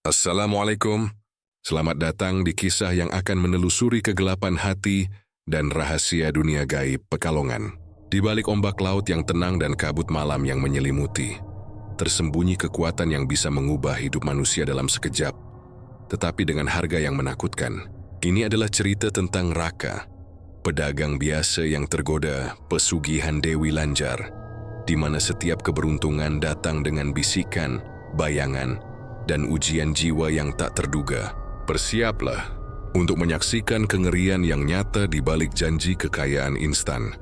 Assalamualaikum. Selamat datang di kisah yang akan menelusuri kegelapan hati dan rahasia dunia gaib Pekalongan. Di balik ombak laut yang tenang dan kabut malam yang menyelimuti, tersembunyi kekuatan yang bisa mengubah hidup manusia dalam sekejap, tetapi dengan harga yang menakutkan. Ini adalah cerita tentang Raka, pedagang biasa yang tergoda pesugihan Dewi Lanjar, di mana setiap keberuntungan datang dengan bisikan, bayangan, dan ujian jiwa yang tak terduga. Bersiaplah untuk menyaksikan kengerian yang nyata di balik janji kekayaan instan.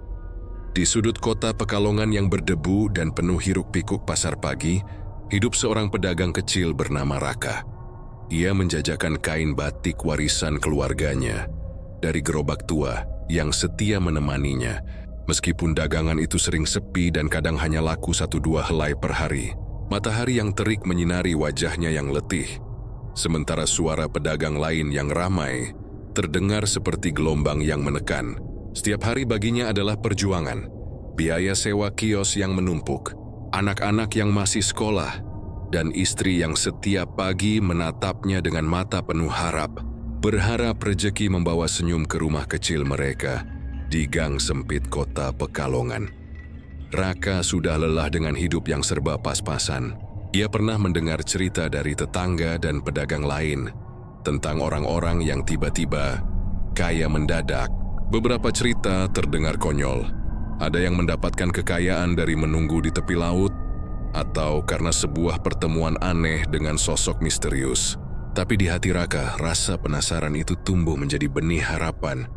Di sudut kota Pekalongan yang berdebu dan penuh hiruk-pikuk pasar pagi, hidup seorang pedagang kecil bernama Raka. Ia menjajakan kain batik warisan keluarganya dari gerobak tua yang setia menemaninya, meskipun dagangan itu sering sepi dan kadang hanya laku 1-2 helai per hari. Matahari yang terik menyinari wajahnya yang letih, sementara suara pedagang lain yang ramai terdengar seperti gelombang yang menekan. Setiap hari baginya adalah perjuangan, biaya sewa kios yang menumpuk, anak-anak yang masih sekolah, dan istri yang setiap pagi menatapnya dengan mata penuh harap, berharap rejeki membawa senyum ke rumah kecil mereka di gang sempit kota Pekalongan. Raka sudah lelah dengan hidup yang serba pas-pasan. Ia pernah mendengar cerita dari tetangga dan pedagang lain tentang orang-orang yang tiba-tiba kaya mendadak. Beberapa cerita terdengar konyol. Ada yang mendapatkan kekayaan dari menunggu di tepi laut, atau karena sebuah pertemuan aneh dengan sosok misterius. Tapi di hati Raka, rasa penasaran itu tumbuh menjadi benih harapan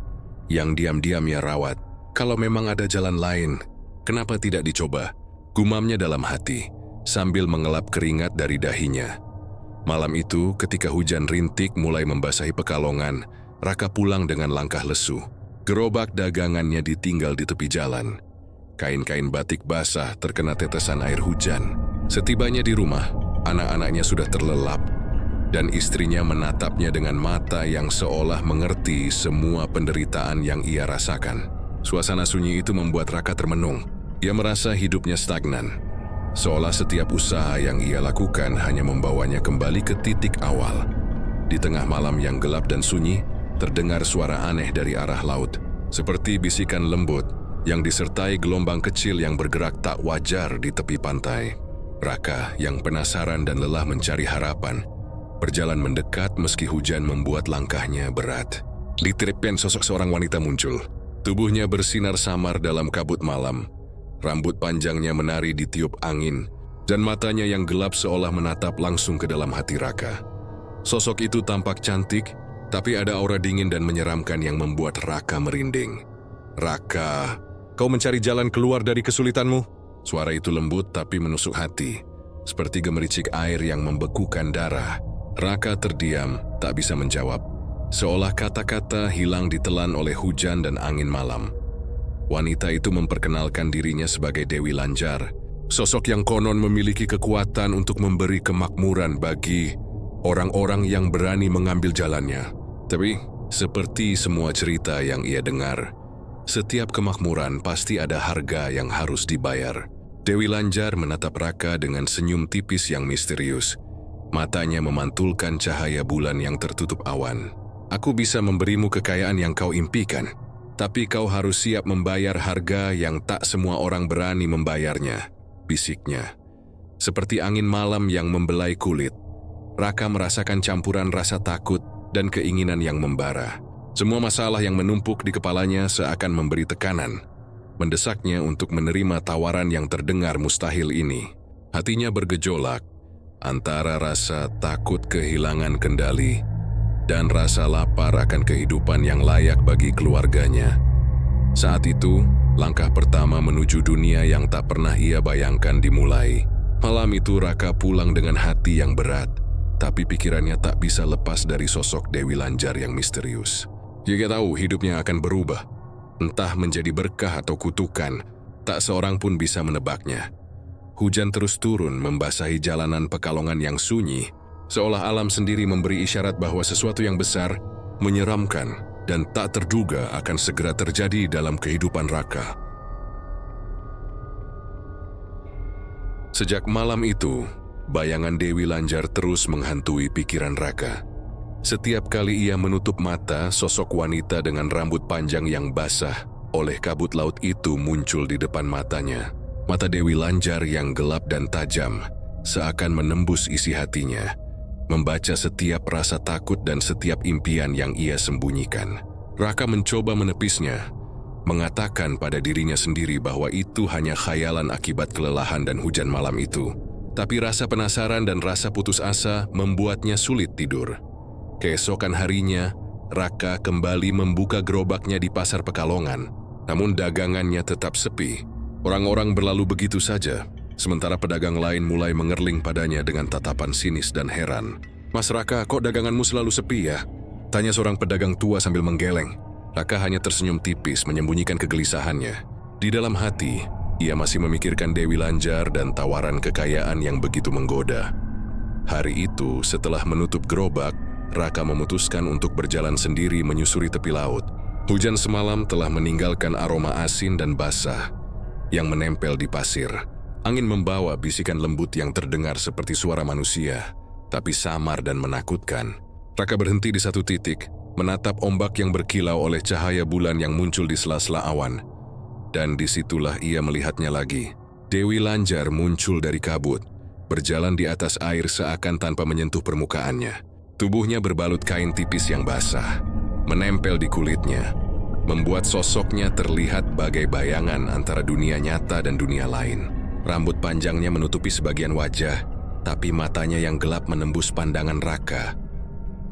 yang diam-diam ia rawat. Kalau memang ada jalan lain, kenapa tidak dicoba? Gumamnya dalam hati, sambil mengelap keringat dari dahinya. Malam itu, ketika hujan rintik mulai membasahi Pekalongan, Raka pulang dengan langkah lesu. Gerobak dagangannya ditinggal di tepi jalan. Kain-kain batik basah terkena tetesan air hujan. Setibanya di rumah, anak-anaknya sudah terlelap, dan istrinya menatapnya dengan mata yang seolah mengerti semua penderitaan yang ia rasakan. Suasana sunyi itu membuat Raka termenung. Ia merasa hidupnya stagnan, seolah setiap usaha yang ia lakukan hanya membawanya kembali ke titik awal. Di tengah malam yang gelap dan sunyi, terdengar suara aneh dari arah laut, seperti bisikan lembut yang disertai gelombang kecil yang bergerak tak wajar di tepi pantai. Raka yang penasaran dan lelah mencari harapan, berjalan mendekat meski hujan membuat langkahnya berat. Di tepian sosok seorang wanita muncul. Tubuhnya bersinar samar dalam kabut malam. Rambut panjangnya menari di tiup angin, dan matanya yang gelap seolah menatap langsung ke dalam hati Raka. Sosok itu tampak cantik, tapi ada aura dingin dan menyeramkan yang membuat Raka merinding. "Raka, kau mencari jalan keluar dari kesulitanmu?" Suara itu lembut tapi menusuk hati, seperti gemericik air yang membekukan darah. Raka terdiam, tak bisa menjawab, seolah kata-kata hilang ditelan oleh hujan dan angin malam. Wanita itu memperkenalkan dirinya sebagai Dewi Lanjar, sosok yang konon memiliki kekuatan untuk memberi kemakmuran bagi orang-orang yang berani mengambil jalannya. Tapi, seperti semua cerita yang ia dengar, setiap kemakmuran pasti ada harga yang harus dibayar. Dewi Lanjar menatap Raka dengan senyum tipis yang misterius. Matanya memantulkan cahaya bulan yang tertutup awan. "Aku bisa memberimu kekayaan yang kau impikan, tapi kau harus siap membayar harga yang tak semua orang berani membayarnya," bisiknya. Seperti angin malam yang membelai kulit, Raka merasakan campuran rasa takut dan keinginan yang membara. Semua masalah yang menumpuk di kepalanya seakan memberi tekanan, mendesaknya untuk menerima tawaran yang terdengar mustahil ini. Hatinya bergejolak antara rasa takut kehilangan kendali dan rasa lapar akan kehidupan yang layak bagi keluarganya. Saat itu, langkah pertama menuju dunia yang tak pernah ia bayangkan dimulai. Malam itu Raka pulang dengan hati yang berat, tapi pikirannya tak bisa lepas dari sosok Dewi Lanjar yang misterius. Dia tahu hidupnya akan berubah, entah menjadi berkah atau kutukan, tak seorang pun bisa menebaknya. Hujan terus turun membasahi jalanan Pekalongan yang sunyi, seolah alam sendiri memberi isyarat bahwa sesuatu yang besar, menyeramkan, dan tak terduga akan segera terjadi dalam kehidupan Raka. Sejak malam itu, bayangan Dewi Lanjar terus menghantui pikiran Raka. Setiap kali ia menutup mata, sosok wanita dengan rambut panjang yang basah oleh kabut laut itu muncul di depan matanya. Mata Dewi Lanjar yang gelap dan tajam seakan menembus isi hatinya, membaca setiap rasa takut dan setiap impian yang ia sembunyikan. Raka mencoba menepisnya, mengatakan pada dirinya sendiri bahwa itu hanya khayalan akibat kelelahan dan hujan malam itu. Tapi rasa penasaran dan rasa putus asa membuatnya sulit tidur. Keesokan harinya, Raka kembali membuka gerobaknya di pasar Pekalongan, namun dagangannya tetap sepi. Orang-orang berlalu begitu saja, sementara pedagang lain mulai mengerling padanya dengan tatapan sinis dan heran. "Mas Raka, kok daganganmu selalu sepi ya?" tanya seorang pedagang tua sambil menggeleng. Raka hanya tersenyum tipis menyembunyikan kegelisahannya. Di dalam hati, ia masih memikirkan Dewi Lanjar dan tawaran kekayaan yang begitu menggoda. Hari itu, setelah menutup gerobak, Raka memutuskan untuk berjalan sendiri menyusuri tepi laut. Hujan semalam telah meninggalkan aroma asin dan basah yang menempel di pasir. Angin membawa bisikan lembut yang terdengar seperti suara manusia, tapi samar dan menakutkan. Raka berhenti di satu titik, menatap ombak yang berkilau oleh cahaya bulan yang muncul di sela-sela awan. Dan disitulah ia melihatnya lagi. Dewi Lanjar muncul dari kabut, berjalan di atas air seakan tanpa menyentuh permukaannya. Tubuhnya berbalut kain tipis yang basah, menempel di kulitnya, membuat sosoknya terlihat bagai bayangan antara dunia nyata dan dunia lain. Rambut panjangnya menutupi sebagian wajah, tapi matanya yang gelap menembus pandangan Raka,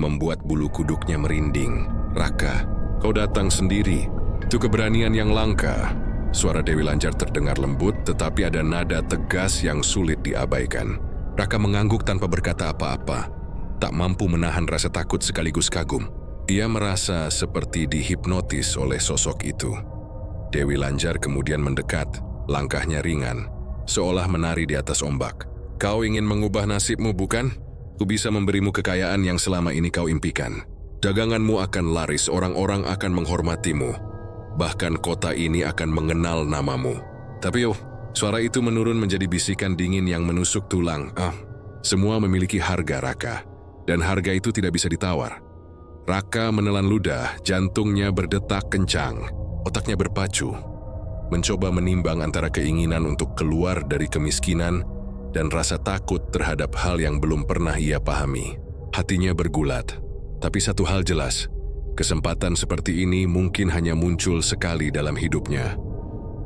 membuat bulu kuduknya merinding. "Raka, kau datang sendiri. Itu keberanian yang langka." Suara Dewi Lanjar terdengar lembut, tetapi ada nada tegas yang sulit diabaikan. Raka mengangguk tanpa berkata apa-apa, tak mampu menahan rasa takut sekaligus kagum. Ia merasa seperti dihipnotis oleh sosok itu. Dewi Lanjar kemudian mendekat, langkahnya ringan, seolah menari di atas ombak. "Kau ingin mengubah nasibmu, bukan? Ku bisa memberimu kekayaan yang selama ini kau impikan. Daganganmu akan laris, orang-orang akan menghormatimu. Bahkan kota ini akan mengenal namamu." Tapi suara itu menurun menjadi bisikan dingin yang menusuk tulang. Semua memiliki harga, Raka. Dan harga itu tidak bisa ditawar. Raka menelan ludah, jantungnya berdetak kencang, otaknya berpacu, mencoba menimbang antara keinginan untuk keluar dari kemiskinan dan rasa takut terhadap hal yang belum pernah ia pahami. Hatinya bergulat, tapi satu hal jelas, kesempatan seperti ini mungkin hanya muncul sekali dalam hidupnya.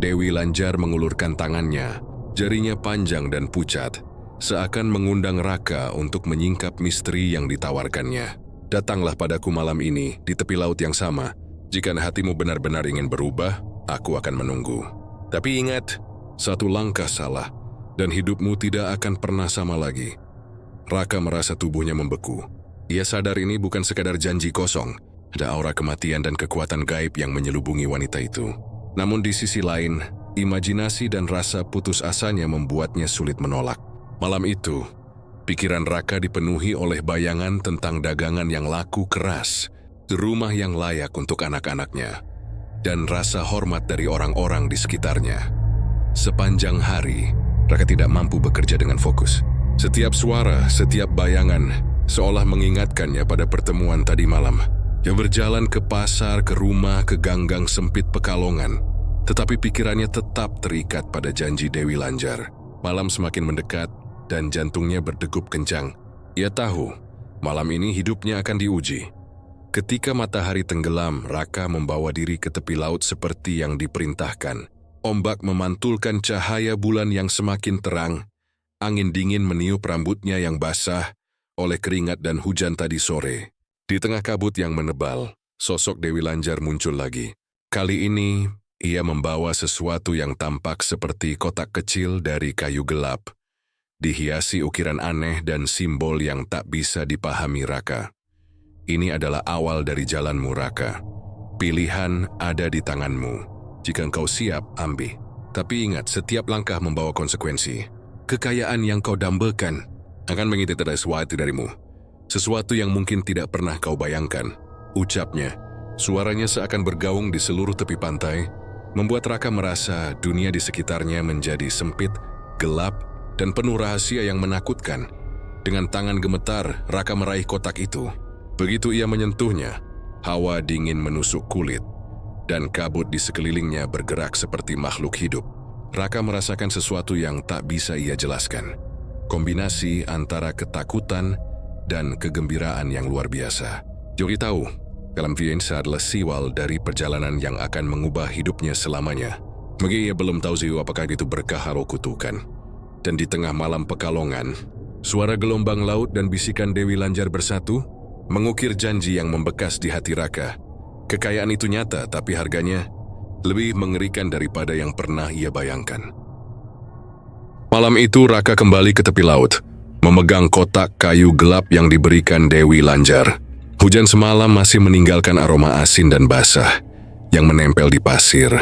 Dewi Lanjar mengulurkan tangannya, jarinya panjang dan pucat, seakan mengundang Raka untuk menyingkap misteri yang ditawarkannya. "Datanglah padaku malam ini di tepi laut yang sama. Jika hatimu benar-benar ingin berubah, aku akan menunggu. Tapi ingat, satu langkah salah, dan hidupmu tidak akan pernah sama lagi." Raka merasa tubuhnya membeku. Ia sadar ini bukan sekadar janji kosong, ada aura kematian dan kekuatan gaib yang menyelubungi wanita itu. Namun di sisi lain, imajinasi dan rasa putus asanya membuatnya sulit menolak. Malam itu, pikiran Raka dipenuhi oleh bayangan tentang dagangan yang laku keras, rumah yang layak untuk anak-anaknya, dan rasa hormat dari orang-orang di sekitarnya. Sepanjang hari, Raka tidak mampu bekerja dengan fokus. Setiap suara, setiap bayangan, seolah mengingatkannya pada pertemuan tadi malam. Dia berjalan ke pasar, ke rumah, ke ganggang sempit Pekalongan, tetapi pikirannya tetap terikat pada janji Dewi Lanjar. Malam semakin mendekat, dan jantungnya berdegup kencang. Ia tahu, malam ini hidupnya akan diuji. Ketika matahari tenggelam, Raka membawa diri ke tepi laut seperti yang diperintahkan. Ombak memantulkan cahaya bulan yang semakin terang. Angin dingin meniup rambutnya yang basah oleh keringat dan hujan tadi sore. Di tengah kabut yang menebal, sosok Dewi Lanjar muncul lagi. Kali ini, ia membawa sesuatu yang tampak seperti kotak kecil dari kayu gelap, dihiasi ukiran aneh dan simbol yang tak bisa dipahami Raka. Ini adalah awal dari jalanmu, Raka. Pilihan ada di tanganmu. Jika engkau siap, ambil. Tapi ingat, setiap langkah membawa konsekuensi. Kekayaan yang kau dambakan akan mengintip sesuatu darimu. Sesuatu yang mungkin tidak pernah kau bayangkan. Ucapnya, suaranya seakan bergaung di seluruh tepi pantai, membuat Raka merasa dunia di sekitarnya menjadi sempit, gelap, dan penuh rahasia yang menakutkan. Dengan tangan gemetar, Raka meraih kotak itu. Begitu ia menyentuhnya, hawa dingin menusuk kulit, dan kabut di sekelilingnya bergerak seperti makhluk hidup. Raka merasakan sesuatu yang tak bisa ia jelaskan. Kombinasi antara ketakutan dan kegembiraan yang luar biasa. Jogi tahu, Kalam Viensa adalah siwal dari perjalanan yang akan mengubah hidupnya selamanya. Meski ia belum tahu sih apakah itu berkah atau kutukan. Dan di tengah malam Pekalongan, suara gelombang laut dan bisikan Dewi Lanjar bersatu, mengukir janji yang membekas di hati Raka. Kekayaan itu nyata, tapi harganya lebih mengerikan daripada yang pernah ia bayangkan. Malam itu Raka kembali ke tepi laut, memegang kotak kayu gelap yang diberikan Dewi Lanjar. Hujan semalam masih meninggalkan aroma asin dan basah yang menempel di pasir,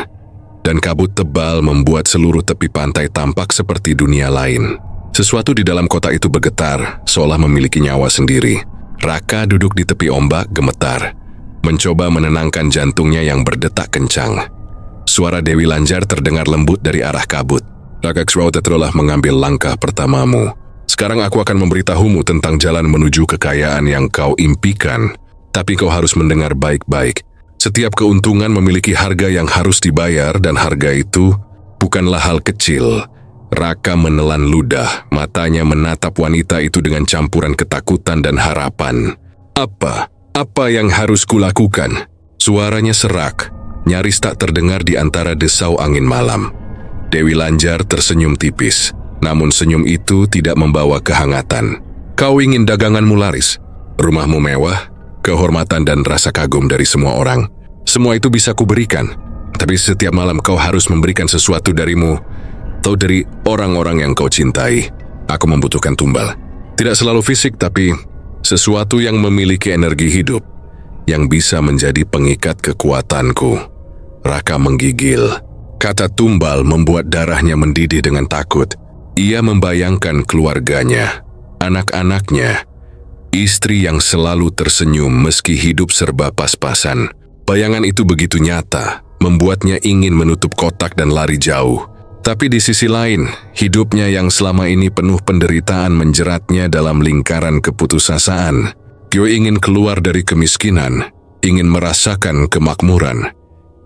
dan kabut tebal membuat seluruh tepi pantai tampak seperti dunia lain. Sesuatu di dalam kotak itu bergetar, seolah memiliki nyawa sendiri. Raka duduk di tepi ombak gemetar, mencoba menenangkan jantungnya yang berdetak kencang. Suara Dewi Lanjar terdengar lembut dari arah kabut. Raka Kswauta telah mengambil langkah pertamamu. Sekarang aku akan memberitahumu tentang jalan menuju kekayaan yang kau impikan. Tapi kau harus mendengar baik-baik. Setiap keuntungan memiliki harga yang harus dibayar, dan harga itu bukanlah hal kecil. Raka menelan ludah, matanya menatap wanita itu dengan campuran ketakutan dan harapan. Apa yang harus kulakukan? Suaranya serak, nyaris tak terdengar di antara desau angin malam. Dewi Lanjar tersenyum tipis, namun senyum itu tidak membawa kehangatan. Kau ingin daganganmu laris, rumahmu mewah, kehormatan dan rasa kagum dari semua orang. Semua itu bisa kuberikan, tapi setiap malam kau harus memberikan sesuatu darimu atau dari orang-orang yang kau cintai. Aku membutuhkan tumbal. Tidak selalu fisik, tapi sesuatu yang memiliki energi hidup, yang bisa menjadi pengikat kekuatanku. Raka menggigil. Kata tumbal membuat darahnya mendidih dengan takut. Ia membayangkan keluarganya, anak-anaknya, istri yang selalu tersenyum meski hidup serba pas-pasan. Bayangan itu begitu nyata, membuatnya ingin menutup kotak dan lari jauh. Tapi di sisi lain, hidupnya yang selama ini penuh penderitaan menjeratnya dalam lingkaran keputusasaan. Dia ingin keluar dari kemiskinan, ingin merasakan kemakmuran,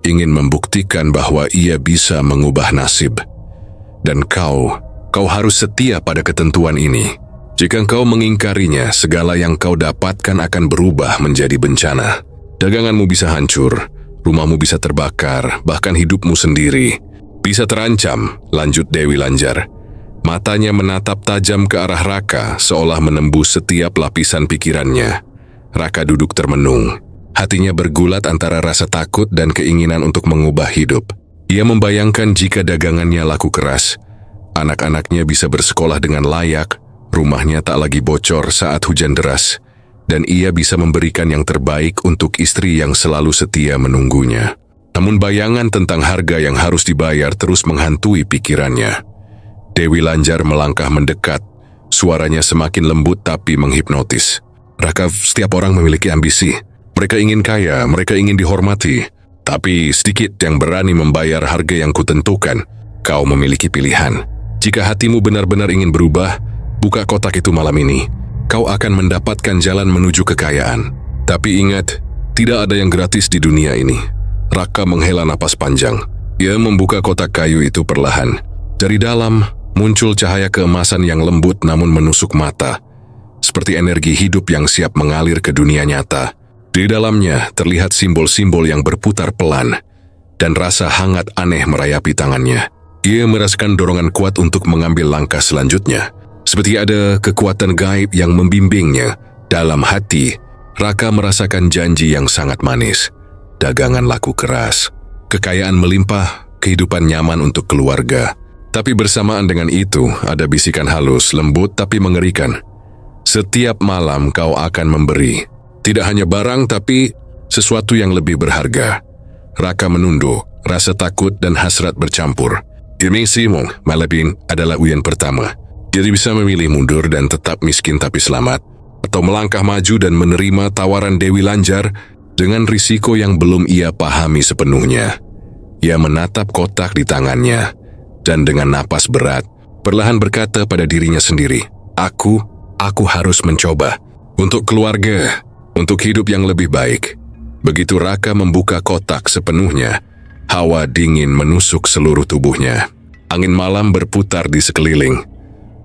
ingin membuktikan bahwa ia bisa mengubah nasib. Dan kau harus setia pada ketentuan ini. Jika kau mengingkarinya, segala yang kau dapatkan akan berubah menjadi bencana. Daganganmu bisa hancur, rumahmu bisa terbakar, bahkan hidupmu sendiri bisa terancam, lanjut Dewi Lanjar. Matanya menatap tajam ke arah Raka, seolah menembus setiap lapisan pikirannya. Raka duduk termenung. Hatinya bergulat antara rasa takut dan keinginan untuk mengubah hidup. Ia membayangkan jika dagangannya laku keras, anak-anaknya bisa bersekolah dengan layak, rumahnya tak lagi bocor saat hujan deras, dan ia bisa memberikan yang terbaik untuk istri yang selalu setia menunggunya. Namun bayangan tentang harga yang harus dibayar terus menghantui pikirannya. Dewi Lanjar melangkah mendekat, suaranya semakin lembut tapi menghipnotis. Raka, setiap orang memiliki ambisi. Mereka ingin kaya, mereka ingin dihormati. Tapi sedikit yang berani membayar harga yang kutentukan. Kau memiliki pilihan. Jika hatimu benar-benar ingin berubah, buka kotak itu malam ini. Kau akan mendapatkan jalan menuju kekayaan. Tapi ingat, tidak ada yang gratis di dunia ini. Raka menghela napas panjang. Ia membuka kotak kayu itu perlahan. Dari dalam, muncul cahaya keemasan yang lembut namun menusuk mata. Seperti energi hidup yang siap mengalir ke dunia nyata. Di dalamnya terlihat simbol-simbol yang berputar pelan, dan rasa hangat aneh merayapi tangannya. Ia merasakan dorongan kuat untuk mengambil langkah selanjutnya. Seperti ada kekuatan gaib yang membimbingnya. Dalam hati, Raka merasakan janji yang sangat manis. Dagangan laku keras, kekayaan melimpah, kehidupan nyaman untuk keluarga. Tapi bersamaan dengan itu, ada bisikan halus, lembut tapi mengerikan. Setiap malam kau akan memberi. Tidak hanya barang, tapi sesuatu yang lebih berharga. Raka menunduk, rasa takut dan hasrat bercampur. Ini Simon, Malabin adalah ujian pertama. Jadi bisa memilih mundur dan tetap miskin tapi selamat, atau melangkah maju dan menerima tawaran Dewi Lanjar dengan risiko yang belum ia pahami sepenuhnya. Ia menatap kotak di tangannya, dan dengan napas berat, perlahan berkata pada dirinya sendiri, Aku harus mencoba. Untuk keluarga, untuk hidup yang lebih baik. Begitu Raka membuka kotak sepenuhnya, hawa dingin menusuk seluruh tubuhnya. Angin malam berputar di sekeliling,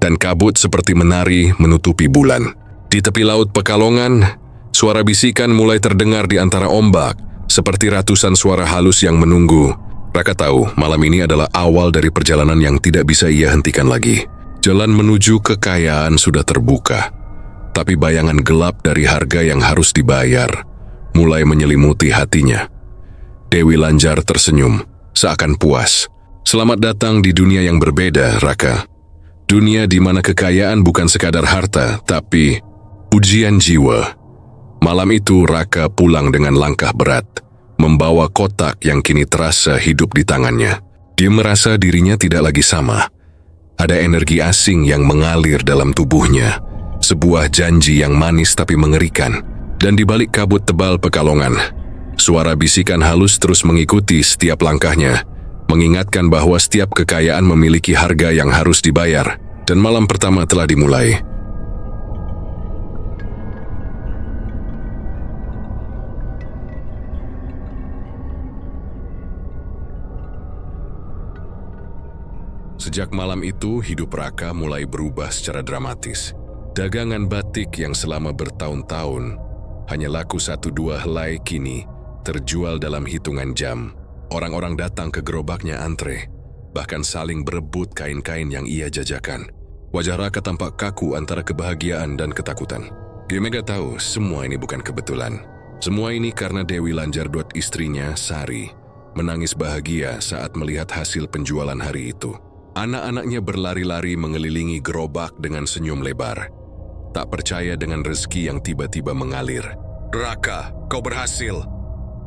dan kabut seperti menari menutupi bulan. Di tepi laut Pekalongan, suara bisikan mulai terdengar di antara ombak, seperti ratusan suara halus yang menunggu. Raka tahu malam ini adalah awal dari perjalanan yang tidak bisa ia hentikan lagi. Jalan menuju kekayaan sudah terbuka, tapi bayangan gelap dari harga yang harus dibayar mulai menyelimuti hatinya. Dewi Lanjar tersenyum, seakan puas. Selamat datang di dunia yang berbeda, Raka. Dunia di mana kekayaan bukan sekadar harta, tapi ujian jiwa. Malam itu Raka pulang dengan langkah berat, membawa kotak yang kini terasa hidup di tangannya. Dia merasa dirinya tidak lagi sama. Ada energi asing yang mengalir dalam tubuhnya. Sebuah janji yang manis tapi mengerikan. Dan di balik kabut tebal Pekalongan, suara bisikan halus terus mengikuti setiap langkahnya, mengingatkan bahwa setiap kekayaan memiliki harga yang harus dibayar. Dan malam pertama telah dimulai. Sejak malam itu, hidup Raka mulai berubah secara dramatis. Dagangan batik yang selama bertahun-tahun hanya laku 1-2 helai kini terjual dalam hitungan jam. Orang-orang datang ke gerobaknya antre, bahkan saling berebut kain-kain yang ia jajakan. Wajah Raka tampak kaku antara kebahagiaan dan ketakutan. Dia mega tahu semua ini bukan kebetulan. Semua ini karena Dewi Lanjar Duat, istrinya, Sari, menangis bahagia saat melihat hasil penjualan hari itu. Anak-anaknya berlari-lari mengelilingi gerobak dengan senyum lebar. Tak percaya dengan rezeki yang tiba-tiba mengalir. "Raka, kau berhasil!"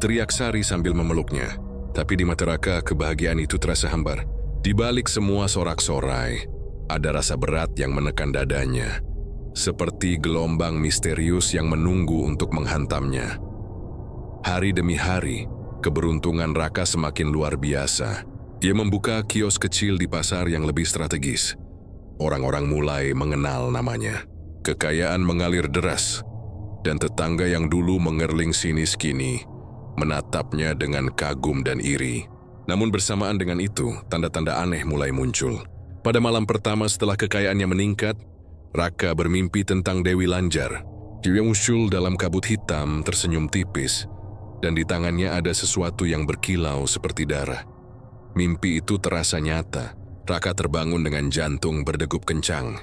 teriak Sari sambil memeluknya. Tapi di mata Raka, kebahagiaan itu terasa hambar. Di balik semua sorak-sorai, ada rasa berat yang menekan dadanya. Seperti gelombang misterius yang menunggu untuk menghantamnya. Hari demi hari, keberuntungan Raka semakin luar biasa. Dia membuka kios kecil di pasar yang lebih strategis. Orang-orang mulai mengenal namanya. Kekayaan mengalir deras, dan tetangga yang dulu mengerling sinis kini menatapnya dengan kagum dan iri. Namun bersamaan dengan itu, tanda-tanda aneh mulai muncul. Pada malam pertama setelah kekayaannya meningkat, Raka bermimpi tentang Dewi Lanjar. Dia muncul dalam kabut hitam, tersenyum tipis, dan di tangannya ada sesuatu yang berkilau seperti darah. Mimpi itu terasa nyata. Raka terbangun dengan jantung berdegup kencang,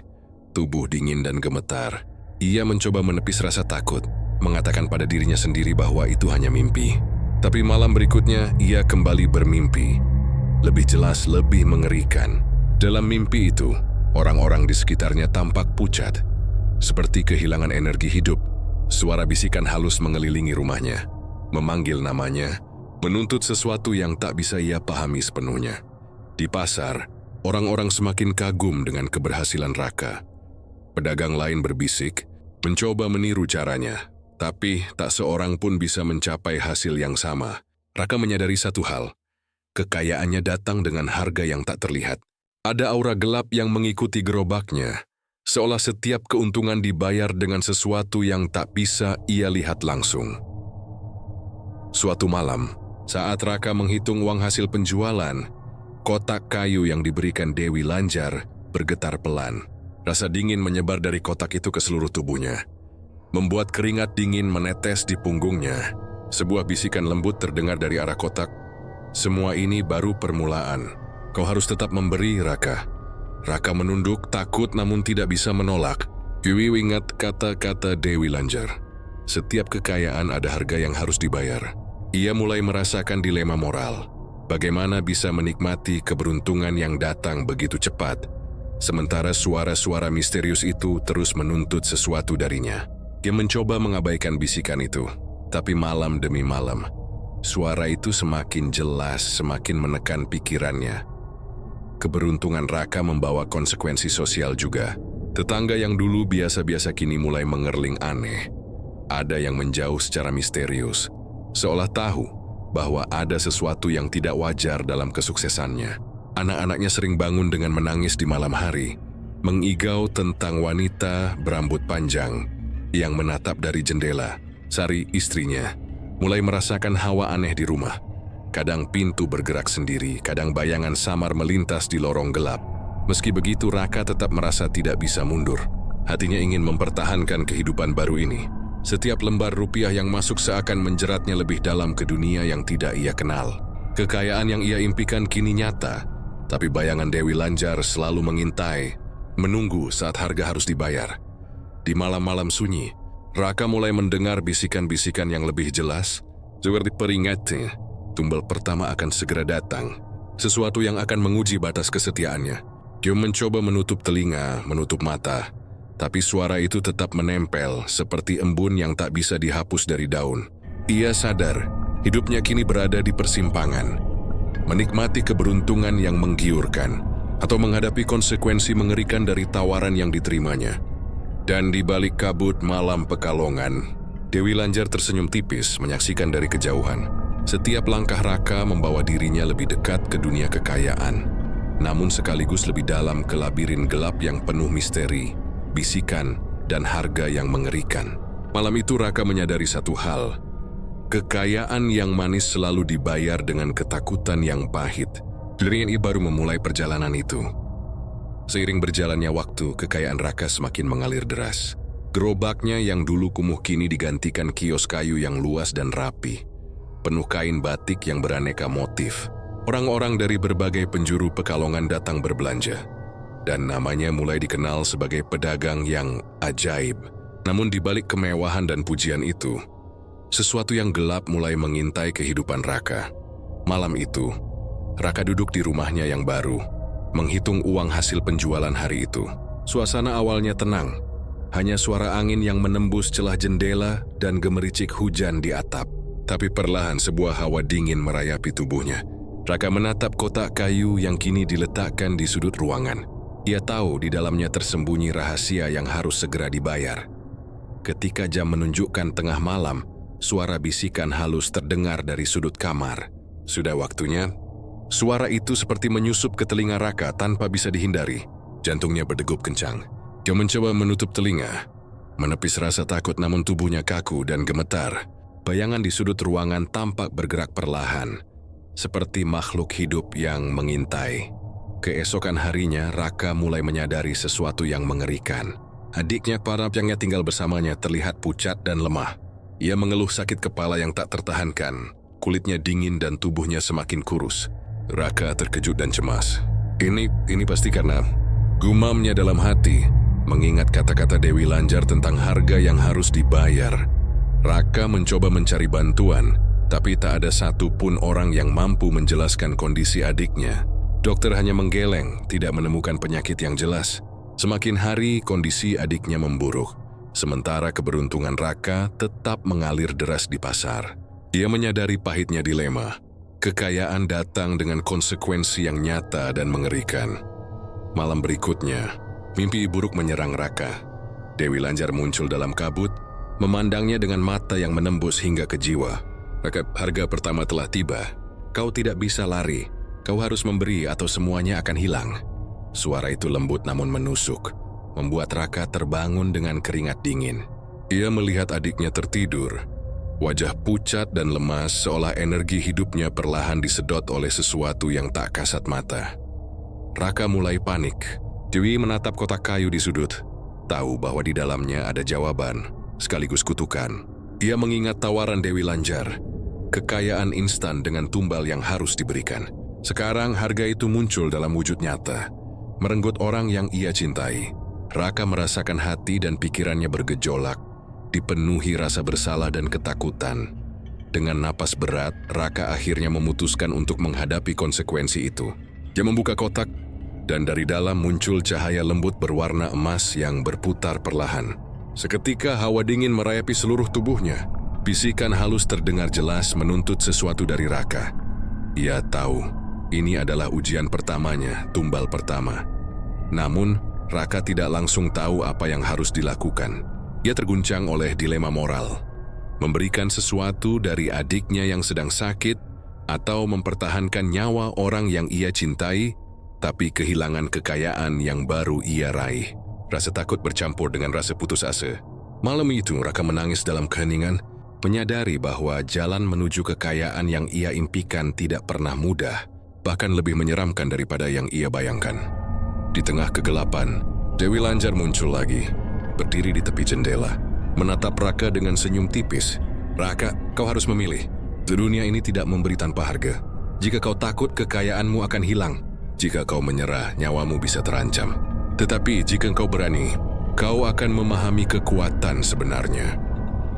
tubuh dingin dan gemetar. Ia mencoba menepis rasa takut, mengatakan pada dirinya sendiri bahwa itu hanya mimpi. Tapi malam berikutnya, ia kembali bermimpi. Lebih jelas, lebih mengerikan. Dalam mimpi itu, orang-orang di sekitarnya tampak pucat, seperti kehilangan energi hidup. Suara bisikan halus mengelilingi rumahnya, memanggil namanya, menuntut sesuatu yang tak bisa ia pahami sepenuhnya. Di pasar, orang-orang semakin kagum dengan keberhasilan Raka. Pedagang lain berbisik, mencoba meniru caranya, tapi tak seorang pun bisa mencapai hasil yang sama. Raka menyadari satu hal, kekayaannya datang dengan harga yang tak terlihat. Ada aura gelap yang mengikuti gerobaknya, seolah setiap keuntungan dibayar dengan sesuatu yang tak bisa ia lihat langsung. Suatu malam, saat Raka menghitung uang hasil penjualan, kotak kayu yang diberikan Dewi Lanjar bergetar pelan. Rasa dingin menyebar dari kotak itu ke seluruh tubuhnya, membuat keringat dingin menetes di punggungnya. Sebuah bisikan lembut terdengar dari arah kotak. "Semua ini baru permulaan. Kau harus tetap memberi, Raka." Raka menunduk, takut namun tidak bisa menolak. Iwi ingat kata-kata Dewi Lanjar. Setiap kekayaan ada harga yang harus dibayar. Ia mulai merasakan dilema moral. Bagaimana bisa menikmati keberuntungan yang datang begitu cepat, sementara suara-suara misterius itu terus menuntut sesuatu darinya. Dia mencoba mengabaikan bisikan itu, tapi malam demi malam, suara itu semakin jelas, semakin menekan pikirannya. Keberuntungan Raka membawa konsekuensi sosial juga. Tetangga yang dulu biasa-biasa kini mulai mengerling aneh. Ada yang menjauh secara misterius, seolah tahu bahwa ada sesuatu yang tidak wajar dalam kesuksesannya. Anak-anaknya sering bangun dengan menangis di malam hari, mengigau tentang wanita berambut panjang yang menatap dari jendela. Sari, istrinya, mulai merasakan hawa aneh di rumah. Kadang pintu bergerak sendiri, kadang bayangan samar melintas di lorong gelap. Meski begitu, Raka tetap merasa tidak bisa mundur. Hatinya ingin mempertahankan kehidupan baru ini. Setiap lembar rupiah yang masuk seakan menjeratnya lebih dalam ke dunia yang tidak ia kenal. Kekayaan yang ia impikan kini nyata, tapi bayangan Dewi Lanjar selalu mengintai, menunggu saat harga harus dibayar. Di malam-malam sunyi, Raka mulai mendengar bisikan-bisikan yang lebih jelas, seperti peringatan, tumbal pertama akan segera datang, sesuatu yang akan menguji batas kesetiaannya. Dia mencoba menutup telinga, menutup mata, tapi suara itu tetap menempel seperti embun yang tak bisa dihapus dari daun. Ia sadar, hidupnya kini berada di persimpangan, menikmati keberuntungan yang menggiurkan, atau menghadapi konsekuensi mengerikan dari tawaran yang diterimanya. Dan di balik kabut malam Pekalongan, Dewi Lanjar tersenyum tipis menyaksikan dari kejauhan. Setiap langkah Raka membawa dirinya lebih dekat ke dunia kekayaan, namun sekaligus lebih dalam ke labirin gelap yang penuh misteri, bisikan, dan harga yang mengerikan. Malam itu Raka menyadari satu hal, kekayaan yang manis selalu dibayar dengan ketakutan yang pahit. Dirinya baru memulai perjalanan itu. Seiring berjalannya waktu, kekayaan Raka semakin mengalir deras. Gerobaknya yang dulu kumuh kini digantikan kios kayu yang luas dan rapi, penuh kain batik yang beraneka motif. Orang-orang dari berbagai penjuru Pekalongan datang berbelanja, dan namanya mulai dikenal sebagai pedagang yang ajaib. Namun di balik kemewahan dan pujian itu, sesuatu yang gelap mulai mengintai kehidupan Raka. Malam itu, Raka duduk di rumahnya yang baru, menghitung uang hasil penjualan hari itu. Suasana awalnya tenang, hanya suara angin yang menembus celah jendela dan gemericik hujan di atap. Tapi perlahan sebuah hawa dingin merayapi tubuhnya. Raka menatap kotak kayu yang kini diletakkan di sudut ruangan. Ia tahu di dalamnya tersembunyi rahasia yang harus segera dibayar. Ketika jam menunjukkan tengah malam, suara bisikan halus terdengar dari sudut kamar. Sudah waktunya. Suara itu seperti menyusup ke telinga Raka tanpa bisa dihindari. Jantungnya berdegup kencang. Dia mencoba menutup telinga, menepis rasa takut, namun tubuhnya kaku dan gemetar. Bayangan di sudut ruangan tampak bergerak perlahan, seperti makhluk hidup yang mengintai. Keesokan harinya, Raka mulai menyadari sesuatu yang mengerikan. Adiknya Parap yang tinggal bersamanya terlihat pucat dan lemah. Ia mengeluh sakit kepala yang tak tertahankan. Kulitnya dingin dan tubuhnya semakin kurus. Raka terkejut dan cemas. Ini pasti karena, gumamnya dalam hati, mengingat kata-kata Dewi Lanjar tentang harga yang harus dibayar. Raka mencoba mencari bantuan, tapi tak ada satupun orang yang mampu menjelaskan kondisi adiknya. Dokter hanya menggeleng, tidak menemukan penyakit yang jelas. Semakin hari kondisi adiknya memburuk, sementara keberuntungan Raka tetap mengalir deras di pasar. Ia menyadari pahitnya dilema. Kekayaan datang dengan konsekuensi yang nyata dan mengerikan. Malam berikutnya, mimpi buruk menyerang Raka. Dewi Lanjar muncul dalam kabut, memandangnya dengan mata yang menembus hingga ke jiwa. Raka, harga pertama telah tiba. Kau tidak bisa lari. Kau harus memberi atau semuanya akan hilang. Suara itu lembut namun menusuk, membuat Raka terbangun dengan keringat dingin. Ia melihat adiknya tertidur. Wajah pucat dan lemas seolah energi hidupnya perlahan disedot oleh sesuatu yang tak kasat mata. Raka mulai panik. Dewi menatap kotak kayu di sudut, tahu bahwa di dalamnya ada jawaban, sekaligus kutukan. Ia mengingat tawaran Dewi Lanjar, kekayaan instan dengan tumbal yang harus diberikan. Sekarang harga itu muncul dalam wujud nyata, merenggut orang yang ia cintai. Raka merasakan hati dan pikirannya bergejolak, dipenuhi rasa bersalah dan ketakutan. Dengan napas berat, Raka akhirnya memutuskan untuk menghadapi konsekuensi itu. Dia membuka kotak, dan dari dalam muncul cahaya lembut berwarna emas yang berputar perlahan. Seketika hawa dingin merayapi seluruh tubuhnya. Bisikan halus terdengar jelas menuntut sesuatu dari Raka. Ia tahu, ini adalah ujian pertamanya, tumbal pertama. Namun, Raka tidak langsung tahu apa yang harus dilakukan. Ia terguncang oleh dilema moral. Memberikan sesuatu dari adiknya yang sedang sakit, atau mempertahankan nyawa orang yang ia cintai tapi kehilangan kekayaan yang baru ia raih. Rasa takut bercampur dengan rasa putus asa. Malam itu Raka menangis dalam keheningan, menyadari bahwa jalan menuju kekayaan yang ia impikan tidak pernah mudah, bahkan lebih menyeramkan daripada yang ia bayangkan. Di tengah kegelapan, Dewi Lanjar muncul lagi, berdiri di tepi jendela, menatap Raka dengan senyum tipis. "Raka, kau harus memilih. Dunia ini tidak memberi tanpa harga. Jika kau takut, kekayaanmu akan hilang. Jika kau menyerah, nyawamu bisa terancam. Tetapi jika kau berani, kau akan memahami kekuatan sebenarnya."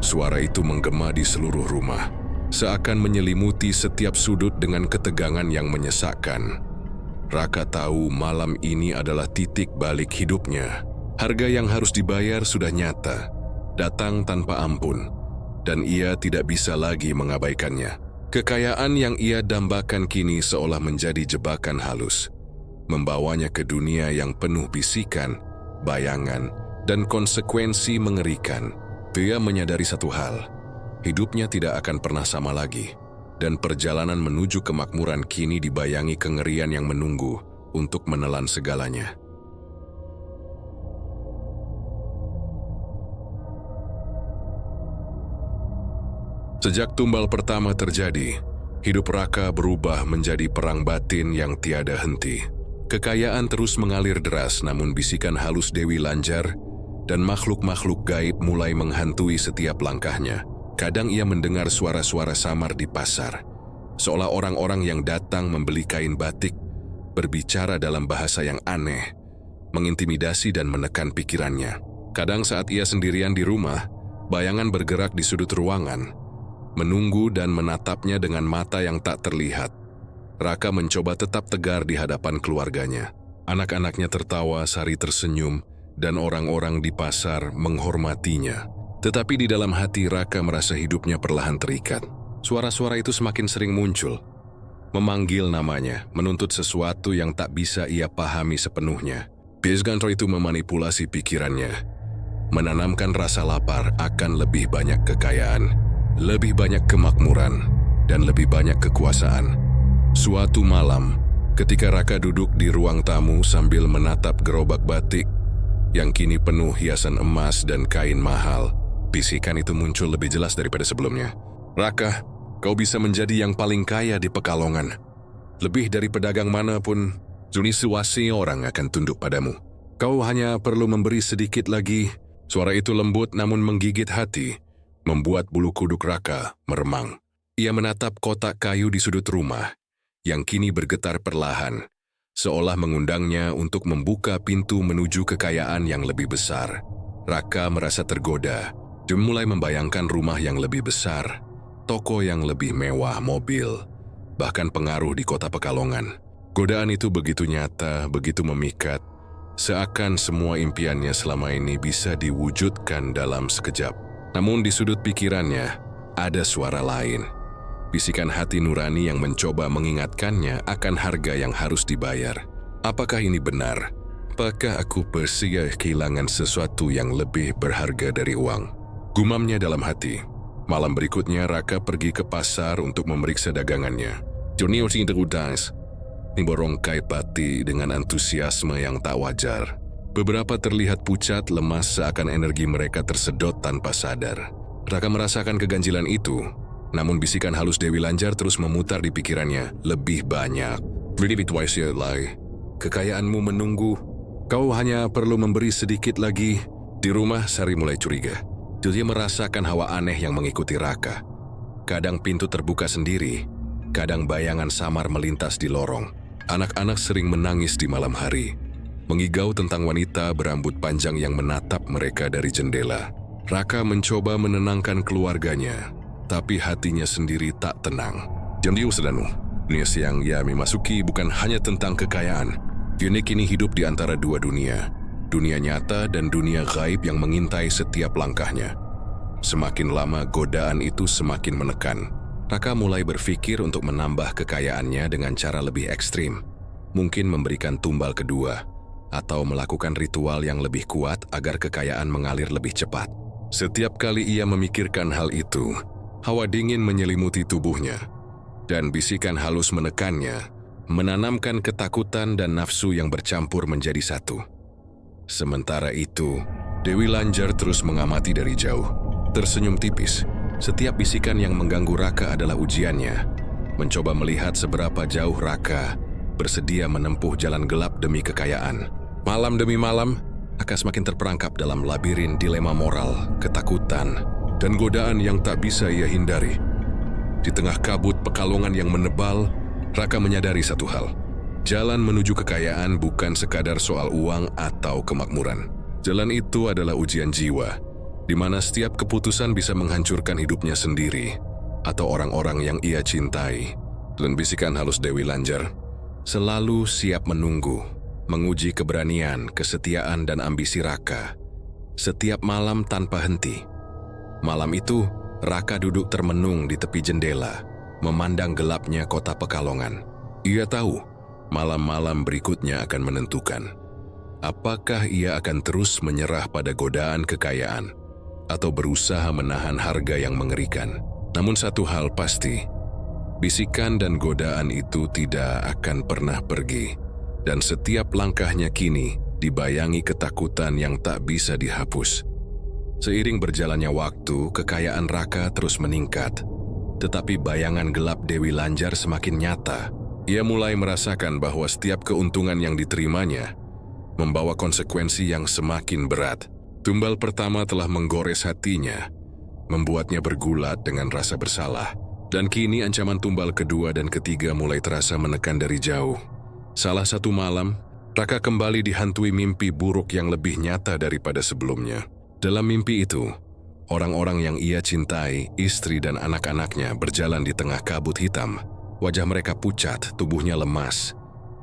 Suara itu menggema di seluruh rumah, seakan menyelimuti setiap sudut dengan ketegangan yang menyesakkan. Raka tahu malam ini adalah titik balik hidupnya. Harga yang harus dibayar sudah nyata, datang tanpa ampun, dan ia tidak bisa lagi mengabaikannya. Kekayaan yang ia dambakan kini seolah menjadi jebakan halus, membawanya ke dunia yang penuh bisikan, bayangan, dan konsekuensi mengerikan. Dia menyadari satu hal, hidupnya tidak akan pernah sama lagi, dan perjalanan menuju kemakmuran kini dibayangi kengerian yang menunggu untuk menelan segalanya. Sejak tumbal pertama terjadi, hidup Raka berubah menjadi perang batin yang tiada henti. Kekayaan terus mengalir deras, namun bisikan halus Dewi Lanjar dan makhluk-makhluk gaib mulai menghantui setiap langkahnya. Kadang ia mendengar suara-suara samar di pasar, seolah orang-orang yang datang membeli kain batik berbicara dalam bahasa yang aneh, mengintimidasi dan menekan pikirannya. Kadang saat ia sendirian di rumah, bayangan bergerak di sudut ruangan, menunggu dan menatapnya dengan mata yang tak terlihat. Raka mencoba tetap tegar di hadapan keluarganya. Anak-anaknya tertawa, Sari tersenyum, dan orang-orang di pasar menghormatinya. Tetapi di dalam hati Raka merasa hidupnya perlahan terikat. Suara-suara itu semakin sering muncul, memanggil namanya, menuntut sesuatu yang tak bisa ia pahami sepenuhnya. Pisgantro itu memanipulasi pikirannya, menanamkan rasa lapar akan lebih banyak kekayaan, lebih banyak kemakmuran, dan lebih banyak kekuasaan. Suatu malam, ketika Raka duduk di ruang tamu sambil menatap gerobak batik yang kini penuh hiasan emas dan kain mahal, bisikan itu muncul lebih jelas daripada sebelumnya. "Raka, kau bisa menjadi yang paling kaya di Pekalongan. Lebih dari pedagang manapun, Junisuwasi orang akan tunduk padamu. Kau hanya perlu memberi sedikit lagi." Suara itu lembut namun menggigit hati, membuat bulu kuduk Raka meremang. Ia menatap kotak kayu di sudut rumah, yang kini bergetar perlahan, seolah mengundangnya untuk membuka pintu menuju kekayaan yang lebih besar. Raka merasa tergoda. Dia mulai membayangkan rumah yang lebih besar, toko yang lebih mewah, mobil, bahkan pengaruh di kota Pekalongan. Godaan itu begitu nyata, begitu memikat, seakan semua impiannya selama ini bisa diwujudkan dalam sekejap. Namun di sudut pikirannya, ada suara lain. Bisikan hati nurani yang mencoba mengingatkannya akan harga yang harus dibayar. Apakah ini benar? Apakah aku bersedia kehilangan sesuatu yang lebih berharga dari uang? Gumamnya dalam hati. Malam berikutnya Raka pergi ke pasar untuk memeriksa dagangannya. Jonio Tinderudas memborongkai pati dengan antusiasme yang tak wajar. Beberapa terlihat pucat, lemas, seakan energi mereka tersedot tanpa sadar. Raka merasakan keganjilan itu, namun bisikan halus Dewi Lanjar terus memutar di pikirannya. Lebih banyak. Kekayaanmu menunggu. Kau hanya perlu memberi sedikit lagi. Di rumah, Sari mulai curiga. Dia merasakan hawa aneh yang mengikuti Raka. Kadang pintu terbuka sendiri, kadang bayangan samar melintas di lorong. Anak-anak sering menangis di malam hari, mengigau tentang wanita berambut panjang yang menatap mereka dari jendela. Raka mencoba menenangkan keluarganya, tapi hatinya sendiri tak tenang. Jandiu sedanu, dunia yang ia memasuki bukan hanya tentang kekayaan. Dia kini hidup di antara dua dunia, dunia nyata dan dunia gaib yang mengintai setiap langkahnya. Semakin lama godaan itu semakin menekan. Raka mulai berpikir untuk menambah kekayaannya dengan cara lebih ekstrim. Mungkin memberikan tumbal kedua, atau melakukan ritual yang lebih kuat agar kekayaan mengalir lebih cepat. Setiap kali ia memikirkan hal itu, hawa dingin menyelimuti tubuhnya, dan bisikan halus menekannya, menanamkan ketakutan dan nafsu yang bercampur menjadi satu. Sementara itu, Dewi Lanjar terus mengamati dari jauh, tersenyum tipis. Setiap bisikan yang mengganggu Raka adalah ujiannya, mencoba melihat seberapa jauh Raka bersedia menempuh jalan gelap demi kekayaan. Malam demi malam, Raka semakin terperangkap dalam labirin dilema moral, ketakutan, dan godaan yang tak bisa ia hindari. Di tengah kabut pekalongan yang menebal, Raka menyadari satu hal. Jalan menuju kekayaan bukan sekadar soal uang atau kemakmuran. Jalan itu adalah ujian jiwa, di mana setiap keputusan bisa menghancurkan hidupnya sendiri atau orang-orang yang ia cintai. Dan bisikan halus Dewi Lanjar selalu siap menunggu, menguji keberanian, kesetiaan, dan ambisi Raka. Setiap malam tanpa henti. Malam itu, Raka duduk termenung di tepi jendela, memandang gelapnya kota Pekalongan. Ia tahu, malam-malam berikutnya akan menentukan. Apakah ia akan terus menyerah pada godaan kekayaan, atau berusaha menahan harga yang mengerikan. Namun satu hal pasti, bisikan dan godaan itu tidak akan pernah pergi, dan setiap langkahnya kini dibayangi ketakutan yang tak bisa dihapus. Seiring berjalannya waktu, kekayaan Raka terus meningkat, tetapi bayangan gelap Dewi Lanjar semakin nyata. Ia mulai merasakan bahwa setiap keuntungan yang diterimanya membawa konsekuensi yang semakin berat. Tumbal pertama telah menggores hatinya, membuatnya bergulat dengan rasa bersalah. Dan kini ancaman tumbal kedua dan ketiga mulai terasa menekan dari jauh. Salah satu malam, Raka kembali dihantui mimpi buruk yang lebih nyata daripada sebelumnya. Dalam mimpi itu, orang-orang yang ia cintai, istri dan anak-anaknya berjalan di tengah kabut hitam. Wajah mereka pucat, tubuhnya lemas.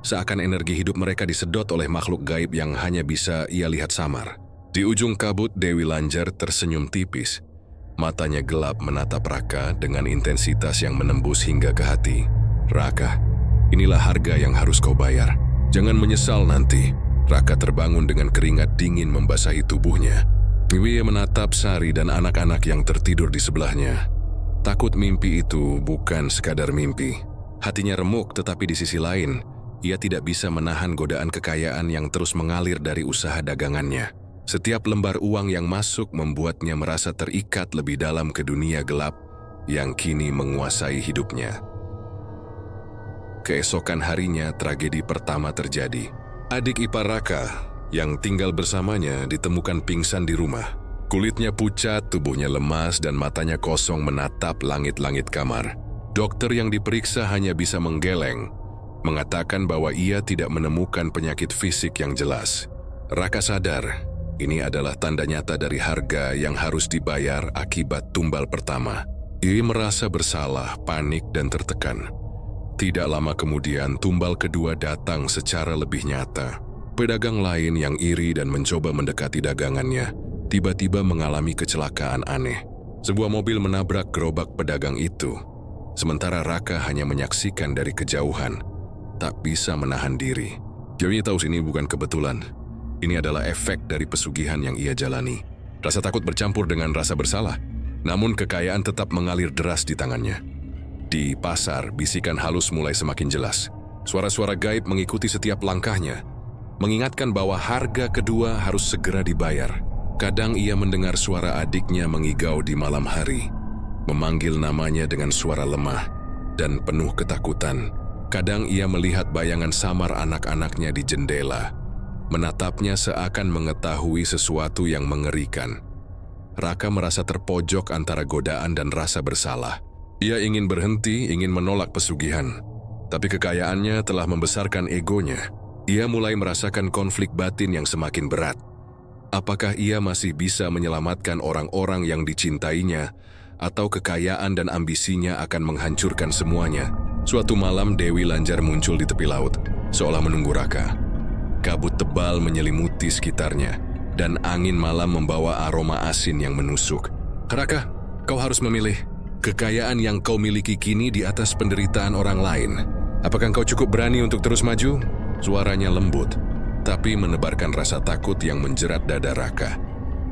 Seakan energi hidup mereka disedot oleh makhluk gaib yang hanya bisa ia lihat samar. Di ujung kabut, Dewi Lanjar tersenyum tipis. Matanya gelap menatap Raka dengan intensitas yang menembus hingga ke hati. Raka, inilah harga yang harus kau bayar. Jangan menyesal nanti. Raka terbangun dengan keringat dingin membasahi tubuhnya. Ia menatap Sari dan anak-anak yang tertidur di sebelahnya. Takut mimpi itu bukan sekadar mimpi. Hatinya remuk, tetapi di sisi lain, ia tidak bisa menahan godaan kekayaan yang terus mengalir dari usaha dagangannya. Setiap lembar uang yang masuk membuatnya merasa terikat lebih dalam ke dunia gelap yang kini menguasai hidupnya. Keesokan harinya, tragedi pertama terjadi. Adik ipar Raka yang tinggal bersamanya ditemukan pingsan di rumah. Kulitnya pucat, tubuhnya lemas, dan matanya kosong menatap langit-langit kamar. Dokter yang diperiksa hanya bisa menggeleng, mengatakan bahwa ia tidak menemukan penyakit fisik yang jelas. Raka sadar, ini adalah tanda nyata dari harga yang harus dibayar akibat tumbal pertama. Ia merasa bersalah, panik, dan tertekan. Tidak lama kemudian, tumbal kedua datang secara lebih nyata. Pedagang lain yang iri dan mencoba mendekati dagangannya, tiba-tiba mengalami kecelakaan aneh. Sebuah mobil menabrak gerobak pedagang itu. Sementara Raka hanya menyaksikan dari kejauhan, tak bisa menahan diri. Dia tahu ini bukan kebetulan. Ini adalah efek dari pesugihan yang ia jalani. Rasa takut bercampur dengan rasa bersalah, namun kekayaan tetap mengalir deras di tangannya. Di pasar, bisikan halus mulai semakin jelas. Suara-suara gaib mengikuti setiap langkahnya, mengingatkan bahwa harga kedua harus segera dibayar. Kadang ia mendengar suara adiknya mengigau di malam hari, memanggil namanya dengan suara lemah dan penuh ketakutan. Kadang ia melihat bayangan samar anak-anaknya di jendela, menatapnya seakan mengetahui sesuatu yang mengerikan. Raka merasa terpojok antara godaan dan rasa bersalah. Ia ingin berhenti, ingin menolak pesugihan, tapi kekayaannya telah membesarkan egonya. Ia mulai merasakan konflik batin yang semakin berat. Apakah ia masih bisa menyelamatkan orang-orang yang dicintainya, atau kekayaan dan ambisinya akan menghancurkan semuanya? Suatu malam, Dewi Lanjar muncul di tepi laut, seolah menunggu Raka. Kabut tebal menyelimuti sekitarnya, dan angin malam membawa aroma asin yang menusuk. Raka, kau harus memilih. Kekayaan yang kau miliki kini di atas penderitaan orang lain. Apakah kau cukup berani untuk terus maju? Suaranya lembut, tapi menebarkan rasa takut yang menjerat dada Raka.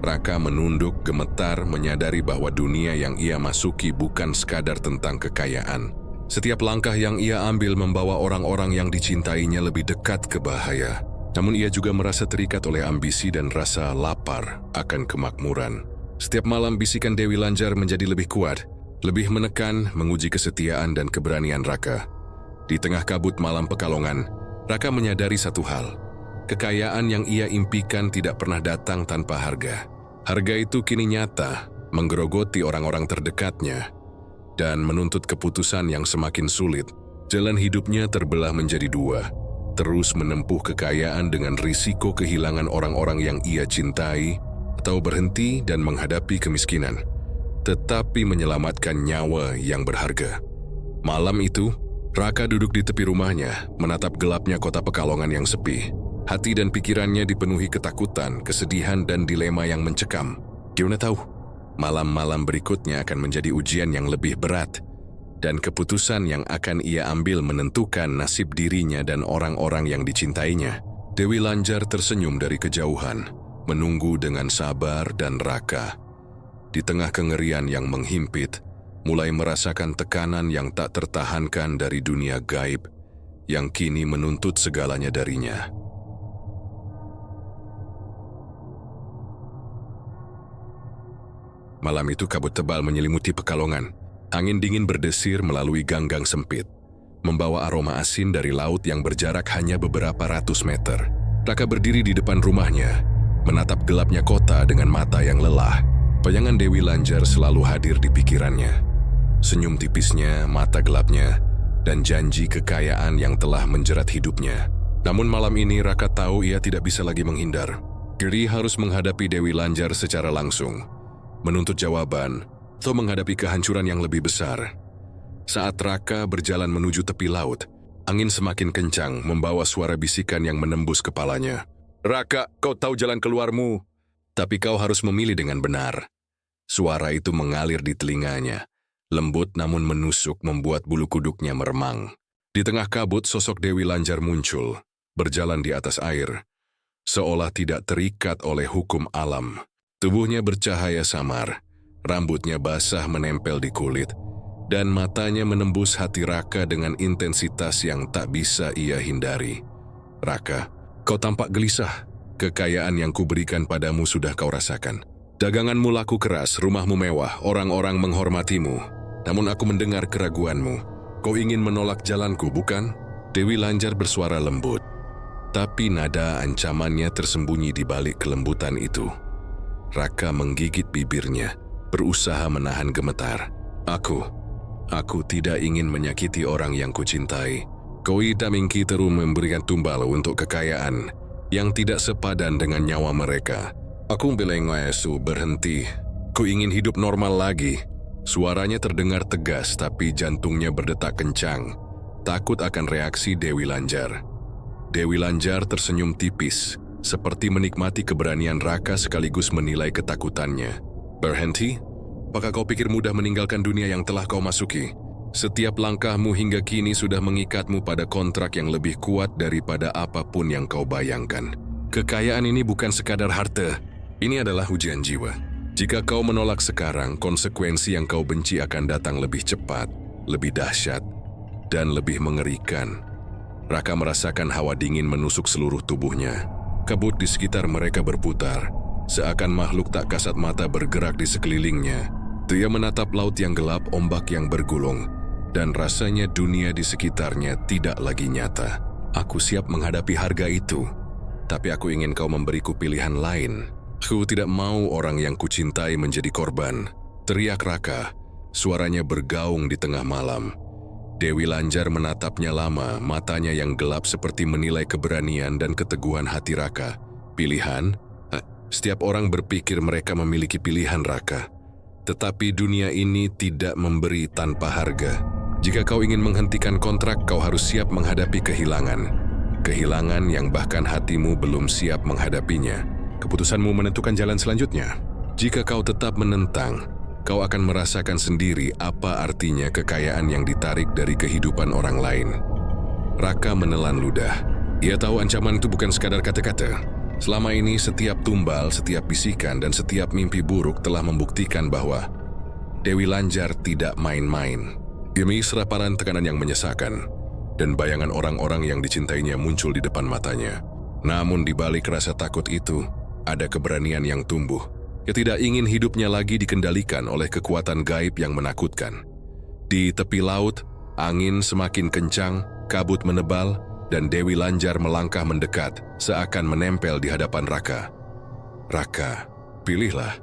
Raka menunduk, gemetar, menyadari bahwa dunia yang ia masuki bukan sekadar tentang kekayaan. Setiap langkah yang ia ambil membawa orang-orang yang dicintainya lebih dekat ke bahaya. Namun ia juga merasa terikat oleh ambisi dan rasa lapar akan kemakmuran. Setiap malam bisikan Dewi Lanjar menjadi lebih kuat, lebih menekan, menguji kesetiaan dan keberanian Raka. Di tengah kabut malam Pekalongan, Raka menyadari satu hal. Kekayaan yang ia impikan tidak pernah datang tanpa harga. Harga itu kini nyata, menggerogoti orang-orang terdekatnya, dan menuntut keputusan yang semakin sulit. Jalan hidupnya terbelah menjadi dua. Terus menempuh kekayaan dengan risiko kehilangan orang-orang yang ia cintai, atau berhenti dan menghadapi kemiskinan, tetapi menyelamatkan nyawa yang berharga. Malam itu, Raka duduk di tepi rumahnya, menatap gelapnya kota Pekalongan yang sepi. Hati dan pikirannya dipenuhi ketakutan, kesedihan, dan dilema yang mencekam. Gimana tahu, malam-malam berikutnya akan menjadi ujian yang lebih berat, dan keputusan yang akan ia ambil menentukan nasib dirinya dan orang-orang yang dicintainya. Dewi Lanjar tersenyum dari kejauhan, menunggu dengan sabar dan Raka. Di tengah kengerian yang menghimpit, mulai merasakan tekanan yang tak tertahankan dari dunia gaib, yang kini menuntut segalanya darinya. Malam itu kabut tebal menyelimuti Pekalongan. Angin dingin berdesir melalui gang-gang sempit, membawa aroma asin dari laut yang berjarak hanya beberapa ratus meter. Raka berdiri di depan rumahnya, menatap gelapnya kota dengan mata yang lelah. Bayangan Dewi Lanjar selalu hadir di pikirannya. Senyum tipisnya, mata gelapnya, dan janji kekayaan yang telah menjerat hidupnya. Namun malam ini Raka tahu ia tidak bisa lagi menghindar. Giri harus menghadapi Dewi Lanjar secara langsung, menuntut jawaban, atau menghadapi kehancuran yang lebih besar. Saat Raka berjalan menuju tepi laut, angin semakin kencang membawa suara bisikan yang menembus kepalanya. Raka, kau tahu jalan keluarmu, tapi kau harus memilih dengan benar. Suara itu mengalir di telinganya, lembut namun menusuk membuat bulu kuduknya meremang. Di tengah kabut sosok Dewi Lanjar muncul, berjalan di atas air, seolah tidak terikat oleh hukum alam. Tubuhnya bercahaya samar, rambutnya basah menempel di kulit, dan matanya menembus hati Raka dengan intensitas yang tak bisa ia hindari. Raka, kau tampak gelisah. Kekayaan yang kuberikan padamu sudah kau rasakan. Daganganmu laku keras, rumahmu mewah, orang-orang menghormatimu. Namun aku mendengar keraguanmu. Kau ingin menolak jalanku, bukan? Dewi Lanjar bersuara lembut, tapi nada ancamannya tersembunyi di balik kelembutan itu. Raka menggigit bibirnya, berusaha menahan gemetar. Aku tidak ingin menyakiti orang yang kucintai. Koi Damingki terus memberikan tumbal untuk kekayaan yang tidak sepadan dengan nyawa mereka. Aku Belengoesu berhenti. Ku ingin hidup normal lagi. Suaranya terdengar tegas tapi jantungnya berdetak kencang, takut akan reaksi Dewi Lanjar. Dewi Lanjar tersenyum tipis, seperti menikmati keberanian Raka sekaligus menilai ketakutannya. Berhenti? Apakah kau pikir mudah meninggalkan dunia yang telah kau masuki? Setiap langkahmu hingga kini sudah mengikatmu pada kontrak yang lebih kuat daripada apapun yang kau bayangkan. Kekayaan ini bukan sekadar harta, ini adalah ujian jiwa. Jika kau menolak sekarang, konsekuensi yang kau benci akan datang lebih cepat, lebih dahsyat, dan lebih mengerikan. Raka merasakan hawa dingin menusuk seluruh tubuhnya. Kabut di sekitar mereka berputar, seakan makhluk tak kasat mata bergerak di sekelilingnya. Dia menatap laut yang gelap, ombak yang bergulung, dan rasanya dunia di sekitarnya tidak lagi nyata. Aku siap menghadapi harga itu, tapi aku ingin kau memberiku pilihan lain. Aku tidak mau orang yang kucintai menjadi korban. Teriak Raka, suaranya bergaung di tengah malam. Dewi Lanjar menatapnya lama, matanya yang gelap seperti menilai keberanian dan keteguhan hati Raka. Pilihan? Setiap orang berpikir mereka memiliki pilihan, Raka. Tetapi dunia ini tidak memberi tanpa harga. Jika kau ingin menghentikan kontrak, kau harus siap menghadapi kehilangan. Kehilangan yang bahkan hatimu belum siap menghadapinya. Keputusanmu menentukan jalan selanjutnya. Jika kau tetap menentang, kau akan merasakan sendiri apa artinya kekayaan yang ditarik dari kehidupan orang lain. Raka menelan ludah. Ia tahu ancaman itu bukan sekadar kata-kata. Selama ini setiap tumbal, setiap bisikan, dan setiap mimpi buruk telah membuktikan bahwa Dewi Lanjar tidak main-main. Demi seraparan tekanan yang menyesakan, dan bayangan orang-orang yang dicintainya muncul di depan matanya. Namun di balik rasa takut itu, ada keberanian yang tumbuh. Ia tidak ingin hidupnya lagi dikendalikan oleh kekuatan gaib yang menakutkan. Di tepi laut, angin semakin kencang, kabut menebal, dan Dewi Lanjar melangkah mendekat, seakan menempel di hadapan Raka. Raka, pilihlah.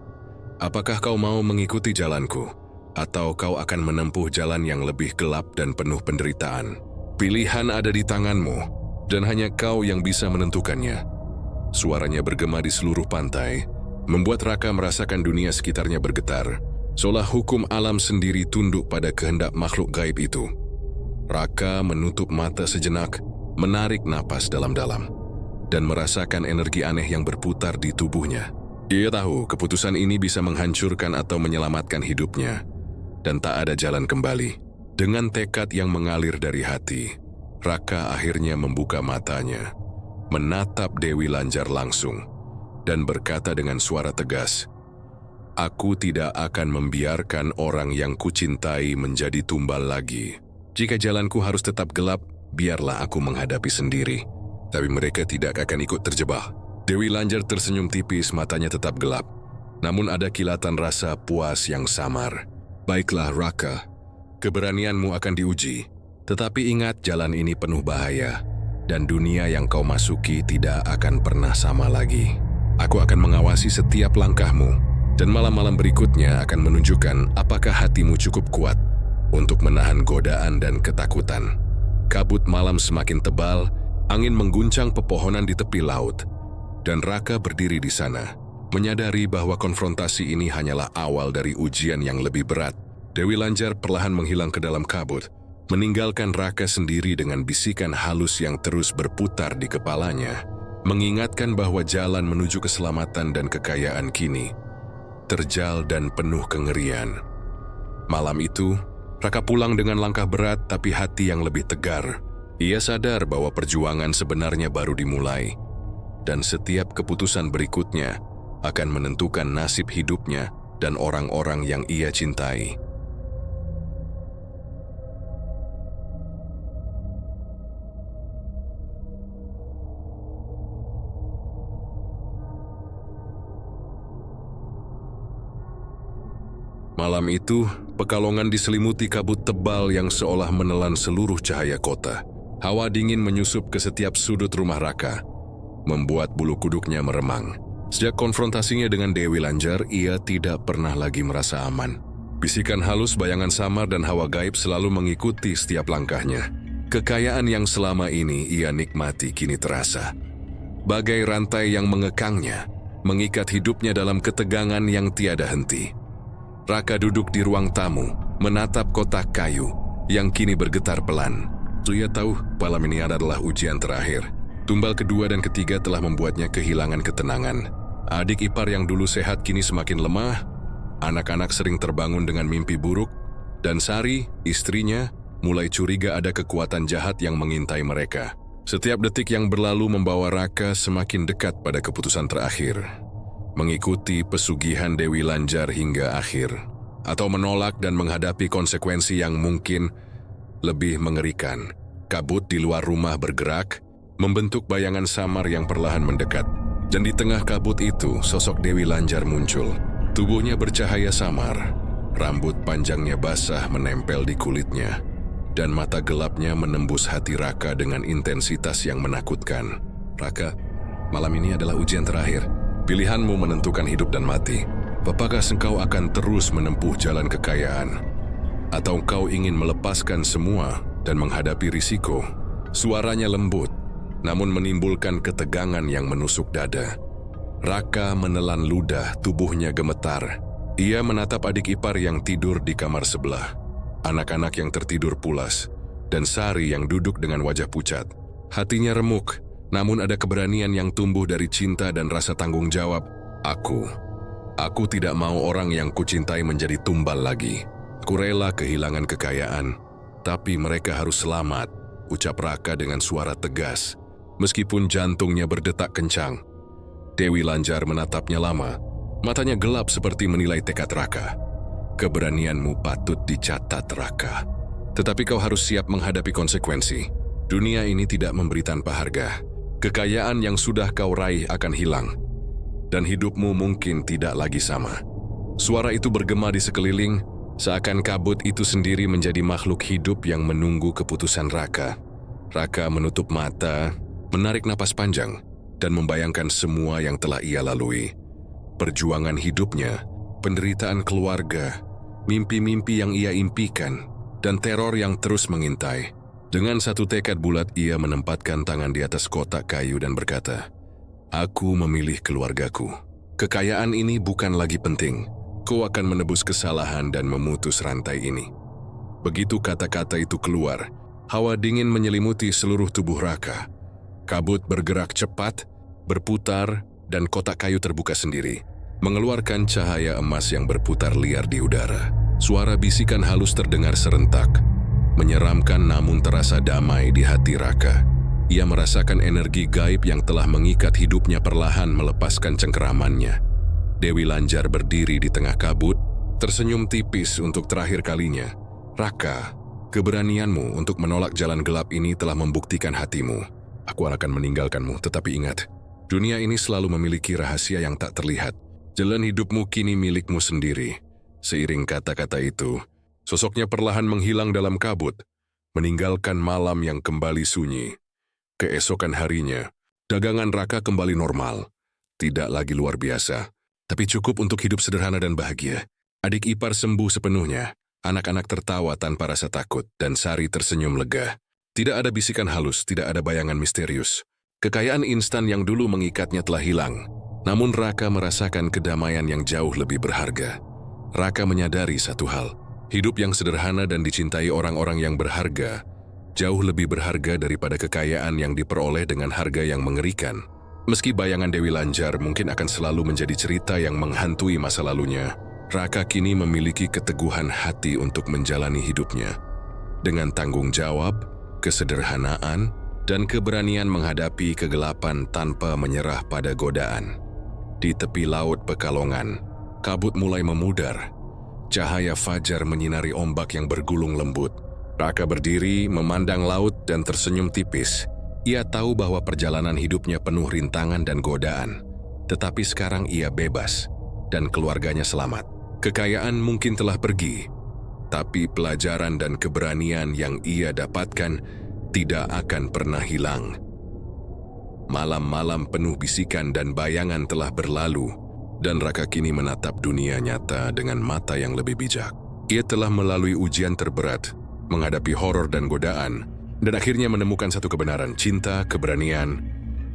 Apakah kau mau mengikuti jalanku, atau kau akan menempuh jalan yang lebih gelap dan penuh penderitaan? Pilihan ada di tanganmu, dan hanya kau yang bisa menentukannya. Suaranya bergema di seluruh pantai, membuat Raka merasakan dunia sekitarnya bergetar, seolah hukum alam sendiri tunduk pada kehendak makhluk gaib itu. Raka menutup mata sejenak, menarik napas dalam-dalam, dan merasakan energi aneh yang berputar di tubuhnya. Ia tahu keputusan ini bisa menghancurkan atau menyelamatkan hidupnya, dan tak ada jalan kembali. Dengan tekad yang mengalir dari hati, Raka akhirnya membuka matanya, menatap Dewi Lanjar langsung, dan berkata dengan suara tegas, "Aku tidak akan membiarkan orang yang kucintai menjadi tumbal lagi. Jika jalanku harus tetap gelap, biarlah aku menghadapi sendiri. Tapi mereka tidak akan ikut terjebak." Dewi Lanjar tersenyum tipis, matanya tetap gelap. Namun ada kilatan rasa puas yang samar. "Baiklah Raka, keberanianmu akan diuji. Tetapi ingat, jalan ini penuh bahaya, dan dunia yang kau masuki tidak akan pernah sama lagi. Aku akan mengawasi setiap langkahmu, dan malam-malam berikutnya akan menunjukkan apakah hatimu cukup kuat untuk menahan godaan dan ketakutan." Kabut malam semakin tebal, angin mengguncang pepohonan di tepi laut, dan Raka berdiri di sana, menyadari bahwa konfrontasi ini hanyalah awal dari ujian yang lebih berat. Dewi Lanjar perlahan menghilang ke dalam kabut, meninggalkan Raka sendiri dengan bisikan halus yang terus berputar di kepalanya, mengingatkan bahwa jalan menuju keselamatan dan kekayaan kini terjal dan penuh kengerian. Malam itu, Raka pulang dengan langkah berat tapi hati yang lebih tegar. Ia sadar bahwa perjuangan sebenarnya baru dimulai, dan setiap keputusan berikutnya akan menentukan nasib hidupnya dan orang-orang yang ia cintai. Malam itu, Pekalongan diselimuti kabut tebal yang seolah menelan seluruh cahaya kota. Hawa dingin menyusup ke setiap sudut rumah Raka, membuat bulu kuduknya meremang. Sejak konfrontasinya dengan Dewi Lanjar, ia tidak pernah lagi merasa aman. Bisikan halus, bayangan samar, dan hawa gaib selalu mengikuti setiap langkahnya. Kekayaan yang selama ini ia nikmati kini terasa bagai rantai yang mengekangnya, mengikat hidupnya dalam ketegangan yang tiada henti. Raka duduk di ruang tamu, menatap kotak kayu yang kini bergetar pelan. Ia tahu malam ini adalah ujian terakhir. Tumbal kedua dan ketiga telah membuatnya kehilangan ketenangan. Adik ipar yang dulu sehat kini semakin lemah, anak-anak sering terbangun dengan mimpi buruk, dan Sari, istrinya, mulai curiga ada kekuatan jahat yang mengintai mereka. Setiap detik yang berlalu membawa Raka semakin dekat pada keputusan terakhir, mengikuti pesugihan Dewi Lanjar hingga akhir, atau menolak dan menghadapi konsekuensi yang mungkin lebih mengerikan. Kabut di luar rumah bergerak, membentuk bayangan samar yang perlahan mendekat. Dan di tengah kabut itu, sosok Dewi Lanjar muncul. Tubuhnya bercahaya samar, rambut panjangnya basah menempel di kulitnya, dan mata gelapnya menembus hati Raka dengan intensitas yang menakutkan. "Raka, malam ini adalah ujian terakhir. Pilihanmu menentukan hidup dan mati. Apakah engkau akan terus menempuh jalan kekayaan, atau kau ingin melepaskan semua dan menghadapi risiko?" Suaranya lembut, namun menimbulkan ketegangan yang menusuk dada. Raka menelan ludah, tubuhnya gemetar. Ia menatap adik ipar yang tidur di kamar sebelah, anak-anak yang tertidur pulas, dan Sari yang duduk dengan wajah pucat. Hatinya remuk, namun ada keberanian yang tumbuh dari cinta dan rasa tanggung jawab. Aku tidak mau orang yang kucintai menjadi tumbal lagi. Ku rela kehilangan kekayaan, tapi mereka harus selamat, ucap Raka dengan suara tegas, meskipun jantungnya berdetak kencang. Dewi Lanjar menatapnya lama, matanya gelap seperti menilai tekad Raka. "Keberanianmu patut dicatat, Raka. Tetapi kau harus siap menghadapi konsekuensi. Dunia ini tidak memberi tanpa harga. Kekayaan yang sudah kau raih akan hilang, dan hidupmu mungkin tidak lagi sama. Suara itu bergema di sekeliling, seakan kabut itu sendiri menjadi makhluk hidup yang menunggu keputusan Raka. Raka menutup mata, menarik napas panjang, dan membayangkan semua yang telah ia lalui. Perjuangan hidupnya, penderitaan keluarga, mimpi-mimpi yang ia impikan, dan teror yang terus mengintai. Dengan satu tekad bulat ia menempatkan tangan di atas kotak kayu dan berkata, "Aku memilih keluargaku. Kekayaan ini bukan lagi penting. Kau akan menebus kesalahan dan memutus rantai ini." Begitu kata-kata itu keluar, hawa dingin menyelimuti seluruh tubuh Raka. Kabut bergerak cepat, berputar, dan kotak kayu terbuka sendiri, mengeluarkan cahaya emas yang berputar liar di udara. Suara bisikan halus terdengar serentak, menyeramkan namun terasa damai di hati Raka. Ia merasakan energi gaib yang telah mengikat hidupnya perlahan melepaskan cengkeramannya. Dewi Lanjar berdiri di tengah kabut, tersenyum tipis untuk terakhir kalinya. "Raka, keberanianmu untuk menolak jalan gelap ini telah membuktikan hatimu. Aku akan meninggalkanmu, tetapi ingat, dunia ini selalu memiliki rahasia yang tak terlihat. Jalan hidupmu kini milikmu sendiri." Seiring kata-kata itu, sosoknya perlahan menghilang dalam kabut, meninggalkan malam yang kembali sunyi. Keesokan harinya, dagangan Raka kembali normal. Tidak lagi luar biasa, tapi cukup untuk hidup sederhana dan bahagia. Adik ipar sembuh sepenuhnya, anak-anak tertawa tanpa rasa takut, dan Sari tersenyum lega. Tidak ada bisikan halus, tidak ada bayangan misterius. Kekayaan instan yang dulu mengikatnya telah hilang, namun Raka merasakan kedamaian yang jauh lebih berharga. Raka menyadari satu hal, hidup yang sederhana dan dicintai orang-orang yang berharga, jauh lebih berharga daripada kekayaan yang diperoleh dengan harga yang mengerikan. Meski bayangan Dewi Lanjar mungkin akan selalu menjadi cerita yang menghantui masa lalunya, Raka kini memiliki keteguhan hati untuk menjalani hidupnya. Dengan tanggung jawab, kesederhanaan, dan keberanian menghadapi kegelapan tanpa menyerah pada godaan. Di tepi laut Pekalongan, kabut mulai memudar. Cahaya fajar menyinari ombak yang bergulung lembut. Raka berdiri, memandang laut dan tersenyum tipis. Ia tahu bahwa perjalanan hidupnya penuh rintangan dan godaan. Tetapi sekarang ia bebas, dan keluarganya selamat. Kekayaan mungkin telah pergi, tapi pelajaran dan keberanian yang ia dapatkan tidak akan pernah hilang. Malam-malam penuh bisikan dan bayangan telah berlalu, dan Raka kini menatap dunia nyata dengan mata yang lebih bijak. Ia telah melalui ujian terberat, menghadapi horor dan godaan, dan akhirnya menemukan satu kebenaran: cinta, keberanian,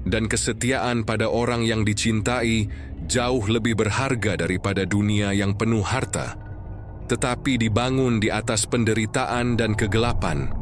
dan kesetiaan pada orang yang dicintai jauh lebih berharga daripada dunia yang penuh harta. Tetapi dibangun di atas penderitaan dan kegelapan,